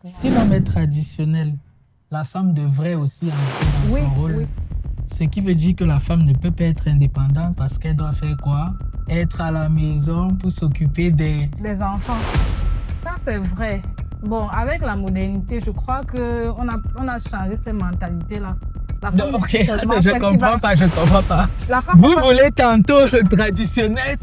exactement. Si l'homme est traditionnel, la femme devrait aussi entrer dans son rôle. Oui. Ce qui veut dire que la femme ne peut pas être indépendante parce qu'elle doit faire quoi? Être à la maison pour s'occuper des enfants. Ça, c'est vrai. Bon, avec la modernité, je crois qu'on a changé ces mentalités-là. La femme, non, ok, seulement je celle qui comprends va- pas, je comprends pas. La femme Vous va- voulez tantôt le traditionnel.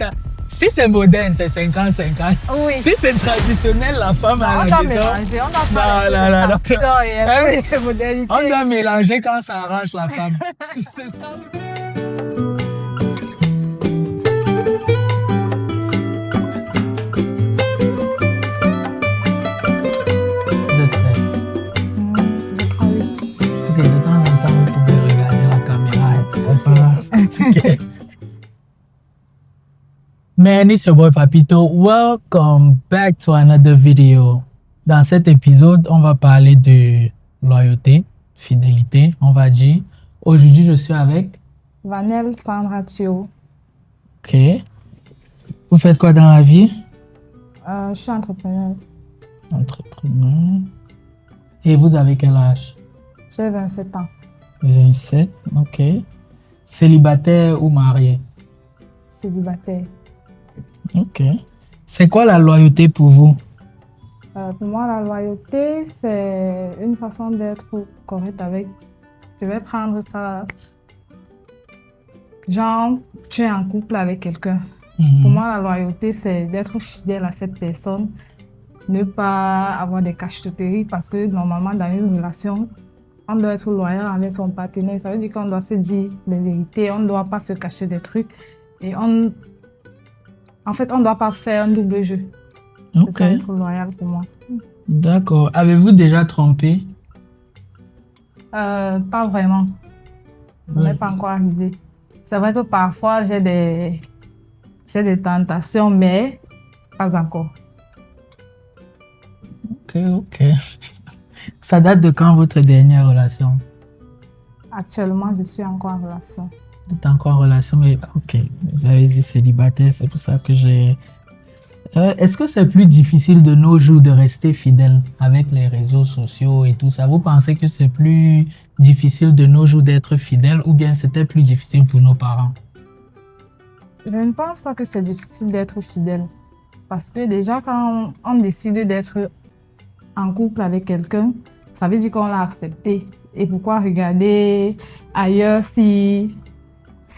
Si c'est moderne, c'est 50-50. Oui. Si c'est traditionnel, la femme Non, à on la doit maison. mélanger, on doit Non, faire non, un non, non. peu de tradition et un peu de modernité. On doit mélanger quand ça arrange la femme. C'est ça. Vous êtes prêts? Je crois oui. Ok, de temps en temps, vous pouvez regarder la caméra. C'est pas. Ok. Man, it's your boy Papito. Welcome back to another video. Dans cet épisode, on va parler de loyauté, fidélité, on va dire. Aujourd'hui, je suis avec. Vanel Sandra Thio. Ok. Vous faites quoi dans la vie? Je suis entrepreneur. Entrepreneur. Et vous avez quel âge? J'ai 27 ans. 27. Ok. Célibataire ou marié? Célibataire. Ok. C'est quoi la loyauté pour vous? Pour moi, la loyauté, c'est une façon d'être correct avec. Je vais prendre ça. Genre, tu es en couple avec quelqu'un. Pour moi, la loyauté, c'est d'être fidèle à cette personne. Ne pas avoir des cacheteries parce que normalement, dans une relation, on doit être loyal avec son partenaire. Ça veut dire qu'on doit se dire les vérités. On ne doit pas se cacher des trucs. Et en fait, on ne doit pas faire un double jeu. Ok. C'est ça, être loyal pour moi. D'accord. Avez-vous déjà trompé? Pas vraiment. Ça Ouais. n'est pas encore arrivé. C'est vrai que parfois, j'ai des tentations, mais pas encore. Ok, ok. Ça date de quand votre dernière relation? Actuellement, je suis encore en relation. Vous êtes encore en relation, mais ok. J'avais dit célibataire, c'est pour ça que j'ai... est-ce que c'est plus difficile de nos jours de rester fidèle avec les réseaux sociaux et tout ça? Vous pensez que c'est plus difficile de nos jours d'être fidèle ou bien c'était plus difficile pour nos parents? Je ne pense pas que c'est difficile d'être fidèle. Parce que déjà, quand on décide d'être en couple avec quelqu'un, ça veut dire qu'on l'a accepté. Et pourquoi regarder ailleurs si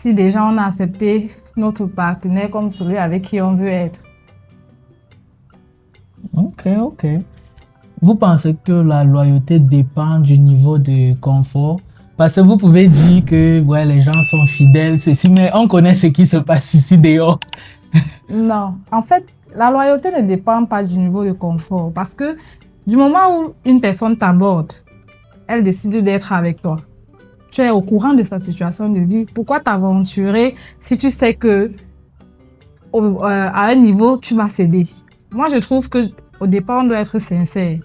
déjà on a accepté notre partenaire comme celui avec qui on veut être? Ok, ok. Vous pensez que la loyauté dépend du niveau de confort? Parce que vous pouvez dire que ouais, les gens sont fidèles, ceci, mais on connaît ce qui se passe ici dehors. Non, en fait, la loyauté ne dépend pas du niveau de confort parce que du moment où une personne t'aborde, elle décide d'être avec toi. Tu es au courant de sa situation de vie. Pourquoi t'aventurer si tu sais que à un niveau, tu vas céder? Moi, je trouve qu'au départ, on doit être sincère.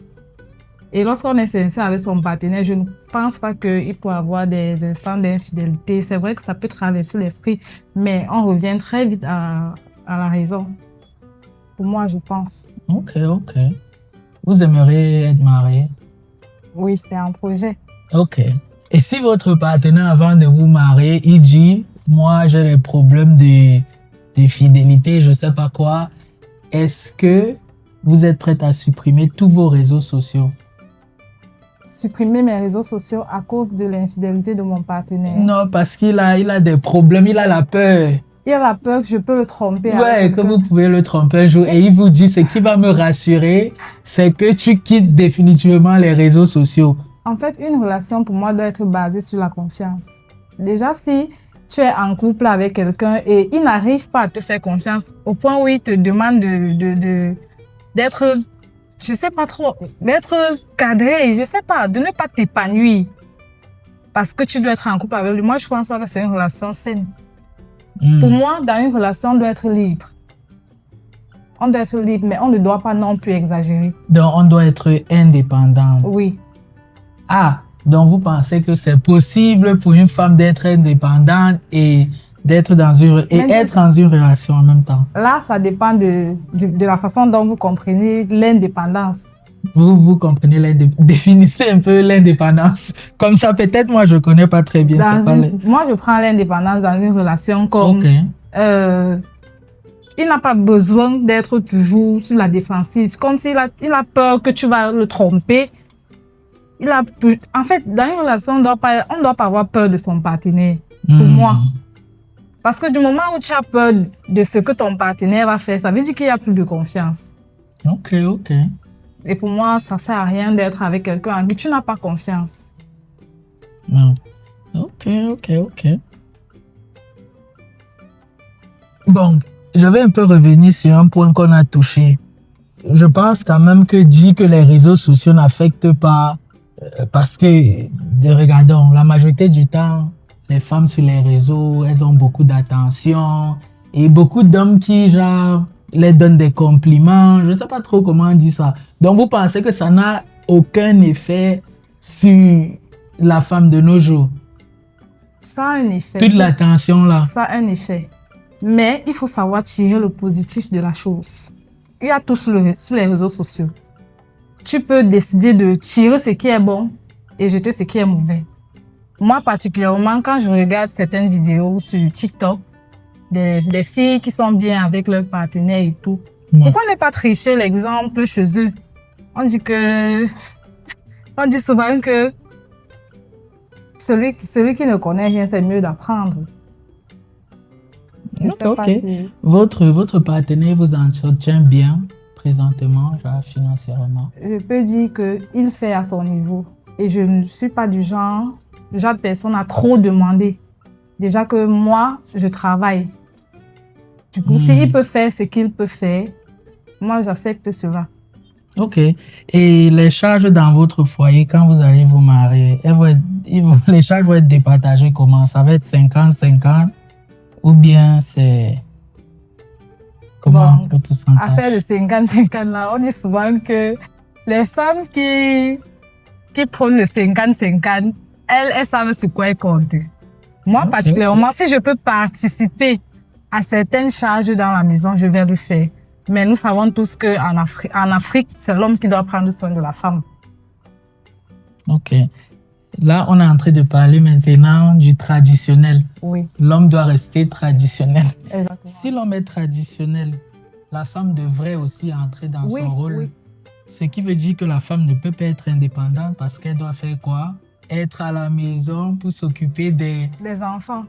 Et lorsqu'on est sincère avec son partenaire, je ne pense pas qu'il peut avoir des instants d'infidélité. C'est vrai que ça peut traverser l'esprit, mais on revient très vite à la raison. Pour moi, je pense. Ok, ok. Vous aimeriez être marié? Oui, c'est un projet. Ok. Et si votre partenaire, avant de vous marier, il dit, moi j'ai des problèmes de fidélité, je sais pas quoi, est-ce que vous êtes prête à supprimer tous vos réseaux sociaux? Supprimer mes réseaux sociaux à cause de l'infidélité de mon partenaire. Non, parce il a des problèmes, il a la peur. Il a la peur que je peux le tromper. Ouais, avec que quelqu'un. vous pouvez le tromper un jour. Et il vous dit, ce qui va me rassurer, c'est que tu quittes définitivement les réseaux sociaux. En fait, une relation pour moi doit être basée sur la confiance. Déjà, si tu es en couple avec quelqu'un et il n'arrive pas à te faire confiance au point où il te demande d'être, je sais pas trop, d'être cadré, je sais pas, de ne pas t'épanouir parce que tu dois être en couple avec lui. Moi, je pense pas que c'est une relation saine. Pour moi, dans une relation, on doit être libre. On doit être libre, mais on ne doit pas non plus exagérer. Donc, on doit être indépendant. Oui. Ah, donc vous pensez que c'est possible pour une femme d'être indépendante et être dans une relation en même temps? Là, ça dépend de la façon dont vous comprenez l'indépendance. Vous comprenez définissez un peu l'indépendance. Comme ça, peut-être, moi, je connais pas très bien ça. Moi, je prends l'indépendance dans une relation comme... Ok. Il n'a pas besoin d'être toujours sur la défensive. Comme s'il il a peur que tu vas le tromper. En fait, dans une relation, on ne doit pas avoir peur de son partenaire. Pour moi. Parce que du moment où tu as peur de ce que ton partenaire va faire, ça veut dire qu'il n'y a plus de confiance. Ok. Et pour moi, ça ne sert à rien d'être avec quelqu'un en qui tu n'as pas confiance. Non. Ok. Bon, je vais un peu revenir sur un point qu'on a touché. Je pense quand même que dit que les réseaux sociaux n'affectent pas, parce que, regardons, la majorité du temps, les femmes sur les réseaux, elles ont beaucoup d'attention et beaucoup d'hommes qui, genre, les donnent des compliments. Je ne sais pas trop comment on dit ça. Donc, vous pensez que ça n'a aucun effet sur la femme de nos jours? Ça a un effet. Toute l'attention là. Ça a un effet. Mais il faut savoir tirer le positif de la chose. Il y a tout sur les réseaux sociaux. Tu peux décider de tirer ce qui est bon et jeter ce qui est mauvais. Moi, particulièrement, quand je regarde certaines vidéos sur TikTok, des filles qui sont bien avec leur partenaire et tout, pourquoi ne pas tricher l'exemple chez eux? On dit souvent que celui qui ne connaît rien, c'est mieux d'apprendre. Ok. Votre partenaire vous entretient bien présentement, genre financièrement? Je peux dire qu'il fait à son niveau. Et je ne suis pas du genre de personne à trop demander. Déjà que moi, je travaille. Du coup, s'il peut faire ce qu'il peut faire, moi, j'accepte cela. Ok. Et les charges dans votre foyer, quand vous allez vous marier, les charges vont être départagées comment? Ça va être 50-50? Ou bien c'est... Comment le pourcentage? Affaire de 50-50 là, on dit souvent que les femmes qui prennent le 50-50, elles savent sur quoi elles comptent. Moi, particulièrement, si je peux participer à certaines charges dans la maison, je vais le faire. Mais nous savons tous qu'en Afrique, c'est l'homme qui doit prendre soin de la femme. Ok. Là, on est en train de parler maintenant du traditionnel. Oui. L'homme doit rester traditionnel. Exactement. Si l'homme est traditionnel, la femme devrait aussi entrer dans son rôle. Oui. Ce qui veut dire que la femme ne peut pas être indépendante parce qu'elle doit faire quoi? Être à la maison pour s'occuper des enfants.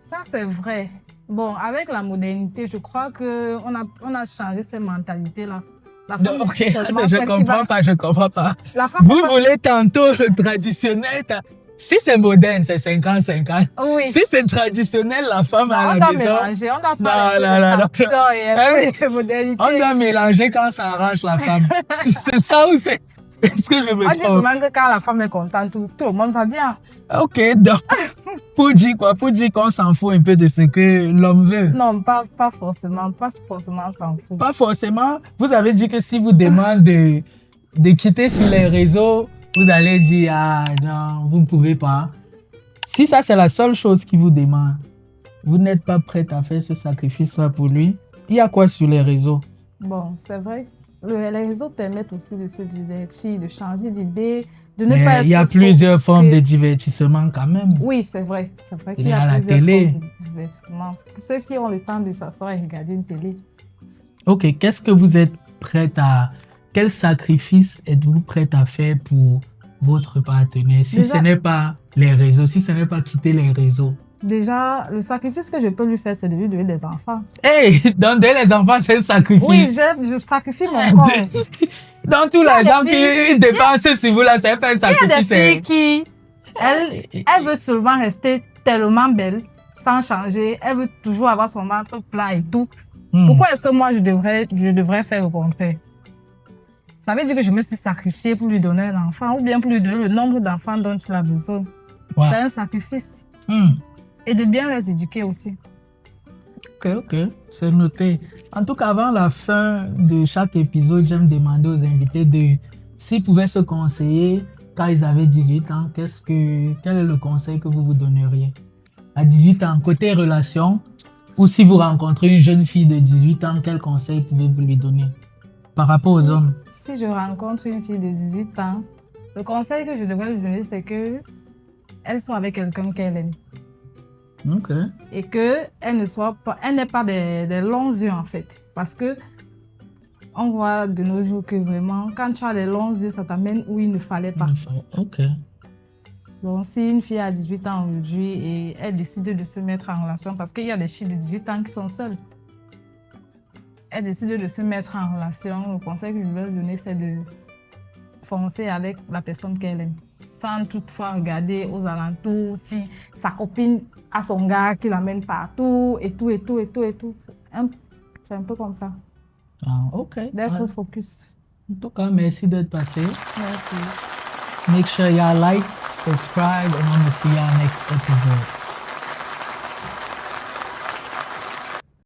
Ça, c'est vrai. Bon, avec la modernité, je crois qu'on a changé ces mentalités-là. Je comprends pas. Vous voulez tantôt le traditionnel. Si c'est moderne, c'est 50-50. Oui. Si c'est traditionnel, la femme à la maison... On doit mélanger quand ça arrange la femme. C'est ça ou c'est... Est-ce que je me trompe? On dit souvent que quand la femme est contente, tout le monde va bien. Ok, donc, pour dire quoi? Pour dire qu'on s'en fout un peu de ce que l'homme veut? Non, pas forcément. Pas forcément s'en fout. Pas forcément? Vous avez dit que si vous demandez de quitter sur les réseaux, vous allez dire, ah non, vous ne pouvez pas. Si ça, c'est la seule chose qu'il vous demande, vous n'êtes pas prête à faire ce sacrifice-là pour lui, il y a quoi sur les réseaux? Bon, c'est vrai. Les réseaux permettent aussi de se divertir, de changer d'idée, de ne pas être... Il y a plusieurs formes de divertissement quand même. Oui, c'est vrai. C'est vrai qu'il y a la télé. Formes de divertissement. Ceux qui ont le temps de s'asseoir et regarder une télé. Ok, qu'est-ce que vous êtes prête à... Quel sacrifice êtes-vous prête à faire pour votre partenaire si ce n'est pas les réseaux, si ce n'est pas quitter les réseaux? Déjà, le sacrifice que je peux lui faire, c'est de lui donner des enfants. Hey, donner les enfants, c'est un sacrifice. Oui, je sacrifie mon corps. Donc, tout l'argent qu'il dépense sur vous, là, c'est pas un sacrifice. Il y a des filles qui, elle veut seulement rester tellement belle, sans changer. Elle veut toujours avoir son ventre plat et tout. Pourquoi est-ce que moi, je devrais faire le contraire? Ça veut dire que je me suis sacrifiée pour lui donner un enfant ou bien pour lui donner le nombre d'enfants dont il a besoin. Ouais. C'est un sacrifice. Et de bien les éduquer aussi. Ok, c'est noté. En tout cas, avant la fin de chaque épisode, j'aime demander aux invités s'ils pouvaient se conseiller quand ils avaient 18 ans, quel est le conseil que vous donneriez? À 18 ans, côté relation, ou si vous rencontrez une jeune fille de 18 ans, quel conseil pouvez-vous lui donner? par rapport aux hommes? Si je rencontre une fille de 18 ans, le conseil que je devrais lui donner, c'est que elle soit avec quelqu'un qu'elle aime. Ok. Et qu'elle n'ait pas des longs yeux en fait. Parce que on voit de nos jours que vraiment, quand tu as les longs yeux, ça t'amène où il ne fallait pas. Ok. Donc, si une fille a 18 ans aujourd'hui et elle décide de se mettre en relation, parce qu'il y a des filles de 18 ans qui sont seules, elle décide de se mettre en relation, le conseil que je vais lui donner, c'est de foncer avec la personne qu'elle aime. Sans toutefois regarder aux alentours si sa copine a son gars qui l'amène partout et tout. C'est un peu comme ça. Ah, ok. D'être focus. En tout cas, merci d'être passé. Merci. Make sure y'all like, subscribe, and I'm gonna see y'all next episode.